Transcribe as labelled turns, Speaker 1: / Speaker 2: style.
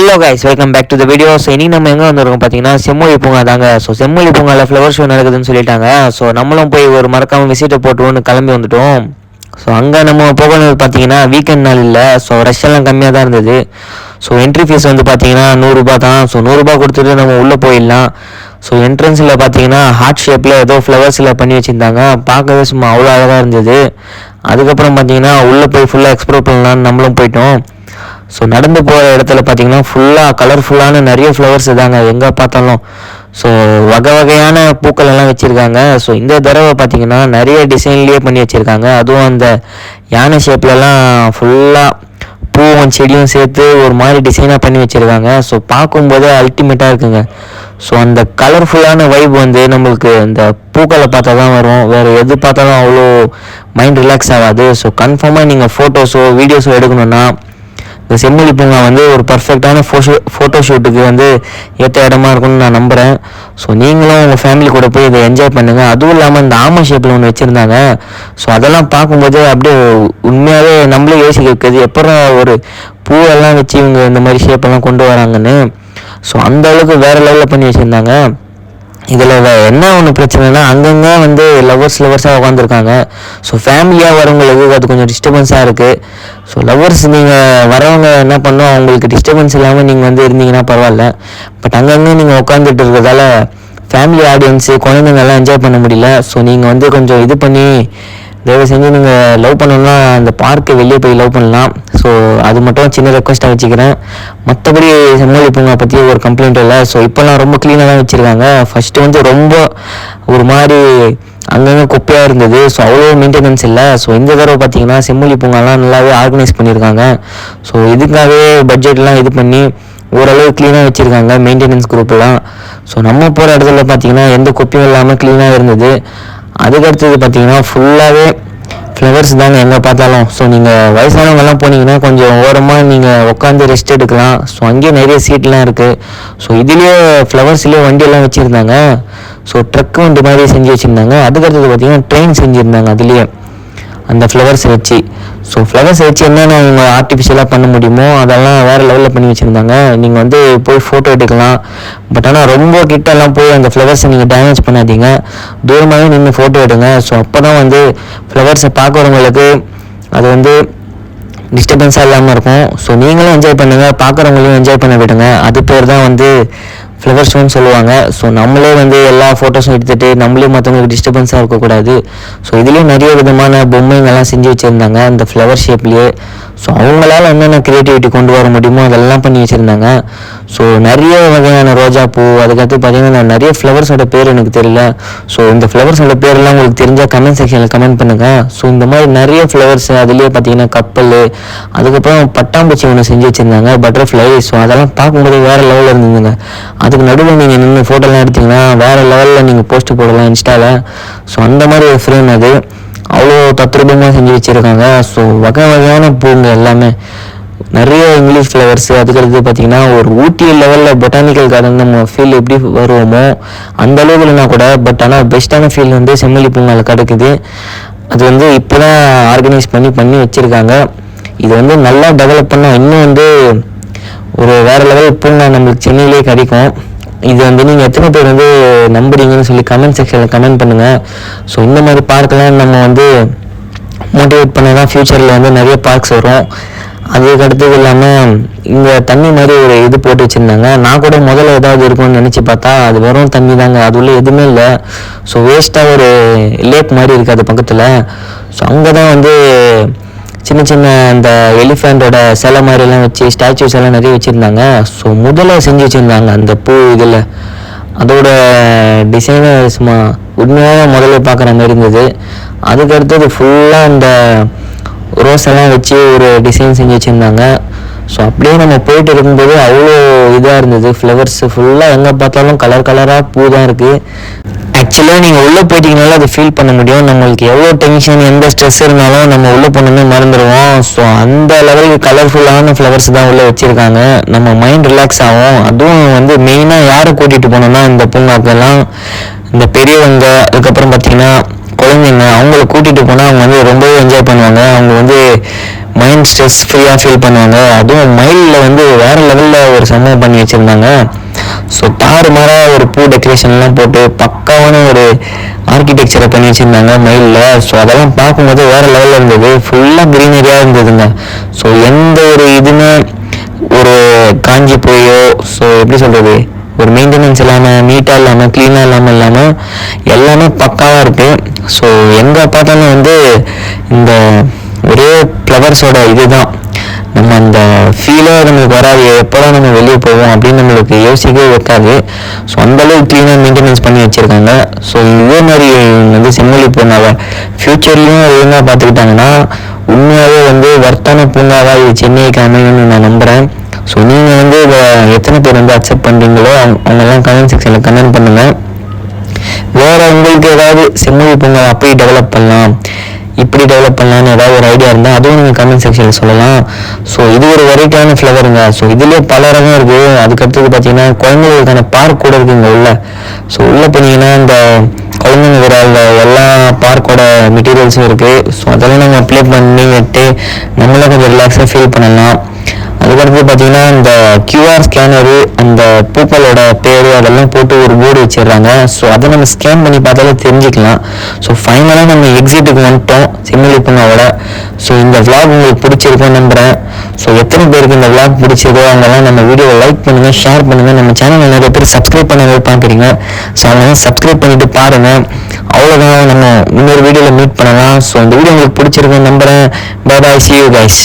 Speaker 1: Hello guys, welcome back to the video. So இனி நம்ம எங்கே வந்துருக்கோம் பார்த்தீங்கன்னா செம்மொழி பூங்கா தாங்க. ஸோ செம்மொழி பூங்காவில் ஃப்ளவர் ஷோ நடக்குதுன்னு சொல்லிட்டாங்க. ஸோ நம்மளும் போய் ஒரு மறக்காமல் விசிட்டை போட்டுவோன்னு கிளம்பி வந்துட்டோம். ஸோ அங்கே நம்ம போகணும் பார்த்தீங்கன்னா வீக்கெண்ட் நாள் இல்லை. ஸோ ரஷ் எல்லாம் கம்மியாக தான் இருந்தது. ஸோ என்ட்ரி ஃபீஸ் வந்து பார்த்தீங்கன்னா 100 ரூபா தான். ஸோ 100 ரூபா கொடுத்துட்டு நம்ம உள்ளே போயிடலாம். ஸோ என்ட்ரன்ஸில் பார்த்தீங்கன்னா ஹார்ட் ஷேப்பில் ஏதோ ஃப்ளவர்ஸில் பண்ணி வச்சுருந்தாங்க. பார்க்கவே சும்மா அவ்வளோ அழகாக இருந்தது. அதுக்கப்புறம் பார்த்தீங்கன்னா உள்ளே போய் ஃபுல்லாக எக்ஸ்ப்ளோர் பண்ணலான்னு நம்மளும் போயிட்டோம். ஸோ நடந்து போகிற இடத்துல பார்த்தீங்கன்னா ஃபுல்லாக கலர்ஃபுல்லான நிறைய ஃப்ளவர்ஸ் தாங்க எங்கே பார்த்தாலும். ஸோ வகை வகையான பூக்கள் எல்லாம் வச்சுருக்காங்க. ஸோ இந்த தடவை பார்த்தீங்கன்னா நிறைய டிசைன்லேயே பண்ணி வச்சுருக்காங்க. அதுவும் அந்த யானை ஷேப்லலாம் ஃபுல்லாக பூவும் செடியும் சேர்த்து ஒரு மாதிரி டிசைனாக பண்ணி வச்சுருக்காங்க. ஸோ பார்க்கும்போதே அல்டிமேட்டாக இருக்குங்க. ஸோ அந்த கலர்ஃபுல்லான வைப் வந்து நம்மளுக்கு இந்த பூக்களை பார்த்தா தான் வரும். வேறு எது பார்த்தாலும் அவ்வளோ மைண்ட் ரிலாக்ஸ் ஆகாது. ஸோ கன்ஃபார்மாக நீங்கள் ஃபோட்டோஸோ வீடியோஸோ எடுக்கணுன்னா இந்த செம்மொழி பூங்கா வந்து ஒரு பர்ஃபெக்டான ஃபோட்டோ ஷூட்டுக்கு வந்து ஏற்ற இடமா இருக்கும்னு நான் நம்புகிறேன். ஸோ நீங்களும் உங்கள் ஃபேமிலி கூட போய் இதை என்ஜாய் பண்ணுங்கள். அதுவும் இல்லாமல் இந்த ஆமை ஷேப்பில் ஒன்று வச்சுருந்தாங்க. ஸோ அதெல்லாம் பார்க்கும்போது அப்படியே உண்மையாகவே நம்மளே யோசிக்க வைக்கிறது, எப்போ ஒரு பூவெல்லாம் வச்சு இவங்க இந்த மாதிரி ஷேப்பெல்லாம் கொண்டு வராங்கன்னு. ஸோ அந்த அளவுக்கு வேறு லெவலில் பண்ணி வச்சுருந்தாங்க. இதில் என்ன ஒன்று பிரச்சனைனா அங்கங்கே வந்து லவர்ஸாக உட்காந்துருக்காங்க. ஸோ ஃபேமிலியாக வரவங்களுக்கு அது கொஞ்சம் டிஸ்டர்பன்ஸாக இருக்குது. ஸோ லவர்ஸ் நீங்கள் வரவங்க என்ன பண்ணோம், அவங்களுக்கு டிஸ்டர்பன்ஸ் இல்லாமல் நீங்கள் வந்து இருந்தீங்கன்னா பரவாயில்ல. பட் அங்கங்கே நீங்கள் உட்காந்துட்டு இருக்கிறதால ஃபேமிலி ஆடியன்ஸு குழந்தைங்கள்லாம் என்ஜாய் பண்ண முடியல. ஸோ நீங்கள் வந்து கொஞ்சம் இது பண்ணி தயவு செஞ்சு நீங்கள் லவ் பண்ணணும்னா அந்த பார்க்கு வெளியே போய் லவ் பண்ணலாம். ஸோ அது மட்டும் சின்ன ரெக்வஸ்ட்டாக வச்சுக்கிறேன். மற்றபடி செம்மொழி பூங்கா பற்றி ஒரு கம்ப்ளைண்ட் இல்லை. ஸோ இப்போல்லாம் ரொம்ப க்ளீனாக தான் வச்சுருக்காங்க. ஃபஸ்ட்டு வந்து ரொம்ப ஒரு மாதிரி அங்கங்கே குப்பையாக இருந்தது. ஸோ அவ்வளோ மெயின்டெனன்ஸ் இல்லை. ஸோ இந்த தடவை பார்த்தீங்கன்னா செம்மொழி பூங்காலாம் நல்லாவே ஆர்கனைஸ் பண்ணியிருக்காங்க. ஸோ இதுக்காகவே பட்ஜெட்லாம் இது பண்ணி ஓரளவு க்ளீனாக வச்சுருக்காங்க மெயின்டெனன்ஸ் குரூப்லாம். ஸோ நம்ம போகிற இடத்துல பார்த்தீங்கன்னா எந்த குப்பையும் இல்லாமல் க்ளீனாக இருந்தது. அதுக்கடுத்தது பார்த்தீங்கன்னா ஃபுல்லாகவே ஃப்ளவர்ஸ் தாங்க எங்கே பார்த்தாலும். ஸோ நீங்கள் வயசானவங்கெல்லாம் போனீங்கன்னா கொஞ்சம் ஓரமாக நீங்கள் உட்காந்து ரெஸ்ட் எடுக்கலாம். ஸோ அங்கேயே நிறைய சீட்லாம் இருக்குது. ஸோ இதுலேயே ஃப்ளவர்ஸ்லேயே வண்டியெல்லாம் வச்சுருந்தாங்க. ஸோ ட்ரக் வண்டி மாதிரி செஞ்சு வச்சுருந்தாங்க. அதுக்கடுத்தது பார்த்தீங்கன்னா ட்ரெயின் செஞ்சுருந்தாங்க அதுலேயே அந்த ஃப்ளவர்ஸை வச்சு. ஸோ ஃப்ளவர்ஸை வச்சு என்னென்ன அவங்க ஆர்டிஃபிஷியலாக பண்ண முடியுமோ அதெல்லாம் வேறு லெவலில் பண்ணி வச்சுருந்தாங்க. நீங்கள் வந்து போய் ஃபோட்டோ எடுக்கலாம். பட் ஆனால் ரொம்ப கிட்டெல்லாம் போய் அந்த ஃப்ளவர்ஸை நீங்கள் டேமேஜ் பண்ணாதீங்க. தூரமாகவே நின்று ஃபோட்டோ எடுங்க. ஸோ அப்போ தான் வந்து ஃப்ளவர்ஸை பார்க்குறவங்களுக்கு அது வந்து டிஸ்டர்பன்ஸாக இல்லாமல் இருக்கும். ஸோ நீங்களும் என்ஜாய் பண்ணுங்கள், பார்க்குறவங்களையும் என்ஜாய் பண்ண விடுங்க. அது பேர் தான் வந்து ஃப்ளவர் ஷோன்னு சொல்லுவாங்க. ஸோ நம்மளே வந்து எல்லா ஃபோட்டோஸும் எடுத்துகிட்டு நம்மளே மற்றவங்களுக்கு டிஸ்டர்பன்ஸாக இருக்கக்கூடாது. ஸோ இதுலேயும் நிறைய விதமான பொம்மைங்கள்லாம் செஞ்சு வச்சுருந்தாங்க அந்த ஃப்ளவர் ஷேப்லேயே. ஸோ அவங்களால என்னென்ன க்ரியேட்டிவிட்டி கொண்டு வர முடியுமோ அதெல்லாம் பண்ணி வச்சுருந்தாங்க. ஸோ நிறைய வகையான ரோஜா பூ, அதுக்கடுத்து பார்த்தீங்கன்னா நிறைய ஃப்ளவர்ஸோட பேர் எனக்கு தெரியல. ஸோ இந்த ஃப்ளவர்ஸோட பேரெல்லாம் உங்களுக்கு தெரிஞ்சால் கமெண்ட் செக்ஷனில் கமெண்ட் பண்ணுங்கள். ஸோ இந்த மாதிரி நிறைய ஃப்ளவர்ஸ் அதுலேயே பார்த்தீங்கன்னா கப்பல், அதுக்கப்புறம் பட்டாம்பூச்சி ஒன்று செஞ்சு வச்சுருந்தாங்க, பட்டர்ஃப்ளை. ஸோ அதெல்லாம் பார்க்கும்போது வேறு லெவலில் இருந்ததுங்க. அதுக்கு நடுவில் நீங்கள் நின்று ஃபோட்டோலாம் எடுத்திங்கன்னா வேறு லெவலில் நீங்கள் போஸ்ட்டு போடலாம் இன்ஸ்டாவில். ஸோ அந்த மாதிரி ஒரு ஃப்ரேம் அது அவ்வளோ தத்ரூபமாக செஞ்சு வச்சுருக்காங்க. ஸோ வகை வகையான பூங்க எல்லாமே நிறைய இங்கிலீஷ் ஃப்ளவர்ஸு. அதுக்கடுத்து பார்த்திங்கன்னா ஒரு ஊட்டி லெவலில் பொட்டானிக்கல் கார்டன் நம்ம ஃபீல் எப்படி வருவோமோ அந்த அளவுக்கு இல்லைனா கூட, பட் ஆனால் பெஸ்ட்டான ஃபீல் வந்து செம்மொழி பூங்காவில் கிடைக்குது. அது வந்து இப்போ தான் ஆர்கனைஸ் பண்ணி வச்சுருக்காங்க. இது வந்து நல்லா டெவலப் பண்ணால் இன்னும் வந்து ஒரு வேறு லெவல் பூங்கா நம்மளுக்கு சென்னையிலே கிடைக்கும். இது வந்து நீங்கள் எத்தனை பேர் வந்து நம்புறீங்கன்னு சொல்லி கமெண்ட் செக்ஷனில் கமெண்ட் பண்ணுங்கள். ஸோ இந்த மாதிரி பார்க்கலாம் நம்ம வந்து மோட்டிவேட் பண்ண தான் ஃப்யூச்சரில் வந்து நிறைய பார்க்ஸ் வரும். அதுக்கு அடுத்தது இல்லாமல் இங்கே தண்ணி மாதிரி ஒரு இது போட்டு வச்சுருந்தாங்க. நான் கூட முதல்ல ஏதாவது இருக்கும்னு நினச்சி பார்த்தா அது வெறும் தண்ணி தாங்க, அது உள்ள எதுவுமே இல்லை. ஸோ வேஸ்ட்டாக ஒரு லேக் மாதிரி இருக்குது அது பக்கத்தில். ஸோ அங்கே தான் வந்து சின்ன சின்ன இந்த எலிஃபெண்ட்டோட சிலை மாதிரிலாம் வச்சு ஸ்டாச்சூஸ் எல்லாம் நிறைய வச்சுருந்தாங்க. ஸோ முதல்ல செஞ்சு வச்சுருந்தாங்க அந்த பூ இதில். அதோட டிசைனை சும்மா உண்மையாக முதல்ல பார்க்குற மாதிரி இருந்தது. அதுக்கடுத்தது ஃபுல்லாக அந்த ரோஸ் எல்லாம் வச்சு ஒரு டிசைன் செஞ்சு வச்சுருந்தாங்க. ஸோ அப்படியே நம்ம போயிட்டு இருக்கும்போது அவ்வளோ இதாக இருந்தது. ஃப்ளவர்ஸ் ஃபுல்லாக எங்கே பார்த்தாலும் கலராக பூ தான் இருக்குது. ஆக்சுவலாக நீங்கள் உள்ளே போயிட்டீங்கனாலும் அதை ஃபீல் பண்ண முடியும். நம்மளுக்கு எவ்வளோ டென்ஷன் எந்த ஸ்ட்ரெஸ் இருந்தாலும் நம்ம உள்ளே போனோமே மறந்துடுவோம். ஸோ அந்த லெவலுக்கு கலர்ஃபுல்லான ஃப்ளவர்ஸ் தான் உள்ளே வச்சுருக்காங்க. நம்ம மைண்ட் ரிலாக்ஸ் ஆகும். அதுவும் வந்து மெயினாக யாரை கூட்டிகிட்டு போனோம்னா இந்த பூங்காக்கெல்லாம் இந்த பெரியவங்க, அதுக்கப்புறம் பார்த்திங்கன்னா குழந்தைங்க, அவங்கள கூட்டிகிட்டு போனால் அவங்க வந்து ரொம்பவே என்ஜாய் பண்ணுவாங்க. அவங்க வந்து மைண்ட் ஸ்ட்ரெஸ் ஃப்ரீயாக ஃபீல் பண்ணுவாங்க. அதுவும் மைண்டில் வந்து வேறு லெவலில் ஒரு ஒரு சம்பவம் பண்ணி வச்சுருந்தாங்க. ஸோ தாறுமாறாக ஒரு பூ டெக்கரேஷன்லாம் போட்டு பக்காவான ஒரு ஆர்கிடெக்சரை பண்ணி வச்சுருந்தாங்க மயிலில். ஸோ அதெல்லாம் பார்க்கும்போது வேறு லெவலில் இருந்தது. ஃபுல்லாக க்ரீனரியாக இருந்ததுங்க. ஸோ எந்த ஒரு இதுவுமே ஒரு காஞ்சி போயோ ஸோ எப்படி சொல்கிறது, ஒரு மெயின்டெனன்ஸ் இல்லாமல், நீட்டாக இல்லாமல், க்ளீனாக இல்லாமல் எல்லாமே பக்காவாக இருக்குது. ஸோ எங்கே பார்த்தாலும் வந்து இந்த ஒரே ஃப்ளவர்ஸோட இதுதான் நம்ம அந்த ஃபீலே நம்மளுக்கு வராது. எப்போதான் நம்ம வெளியே போவோம் அப்படின்னு நம்மளுக்கு யோசிக்கவே வைக்காது. ஸோ அந்தளவுக்கு க்ளீனாக மெயின்டெனன்ஸ் பண்ணி வச்சுருக்காங்க. ஸோ இதே மாதிரி வந்து செம்மொழி பூங்காவை ஃப்யூச்சர்லேயும் ஒழுங்காக பார்த்துக்கிட்டாங்கன்னா உண்மையாகவே வந்து வர்த்தான பூங்காவாக இது சென்னைக்கு அமையும்னு நான் நம்புகிறேன். ஸோ நீங்கள் வந்து இதை எத்தனை பேர் வந்து அக்செப்ட் பண்ணுறீங்களோ அவங்கெல்லாம் கமெண்ட் செக்ஷனில் கமெண்ட் பண்ணுங்கள். வேறு உங்களுக்கு ஏதாவது செம்மொழி பூங்கா அப்படி டெவலப் பண்ணலாம், இப்படி டெவலப் பண்ணலான்னு ஏதாவது ஒரு ஐடியா இருந்தால் அதுவும் நீங்கள் கமெண்ட் செக்ஷனில் சொல்லலாம். ஸோ இது ஒரு வெரைட்டியான ஃப்ளவருங்க. ஸோ இதுலேயே பல ரகம் இருக்குது. அதுக்கடுத்தது பார்த்தீங்கன்னா குழந்தைகளுக்கான பார்க் கூட இருக்குது இங்கே உள்ள. ஸோ உள்ளே போனீங்கன்னா இந்த குழந்தைங்க விரால் எல்லா பார்க்கோட மெட்டீரியல்ஸும் இருக்குது. ஸோ அதெல்லாம் நம்ம அப்ளை பண்ணி விட்டு நம்மளும் கொஞ்சம் ரிலாக்ஸாக ஃபீல் பண்ணலாம். அதுக்கடுத்து பார்த்தீங்கன்னா இந்த கியூஆர் ஸ்கேனரு, அந்த பூக்களோட பேர் அதெல்லாம் போட்டு ஒரு போர்டு வச்சிடுறாங்க. ஸோ அதை நம்ம ஸ்கேன் பண்ணி பார்த்தாலே தெரிஞ்சுக்கலாம். ஸோ ஃபைனலாக நம்ம எக்ஸிட்டுக்கு வந்துட்டோம் செம்மொழி பூங்காவோட. ஸோ இந்த விளாக் உங்களுக்கு பிடிச்சிருக்கும்னு நம்புகிறேன். ஸோ எத்தனை பேருக்கு இந்த விளாக் பிடிச்சிருக்கோ அவங்கெல்லாம் நம்ம வீடியோவை லைக் பண்ணுங்கள், ஷேர் பண்ணுங்கள். நம்ம சேனலில் நிறைய பேர் சப்ஸ்கிரைப் பண்ணவே பார்க்குறீங்க. ஸோ அவங்க சப்ஸ்கிரைப் பண்ணிவிட்டு பாருங்கள். அவ்வளோதான், நம்ம இன்னொரு வீடியோவில் மீட் பண்ணலாம். ஸோ இந்த வீடியோ உங்களுக்கு பிடிச்சிருக்குன்னு நம்புகிறேன். Bye bye, see you guys.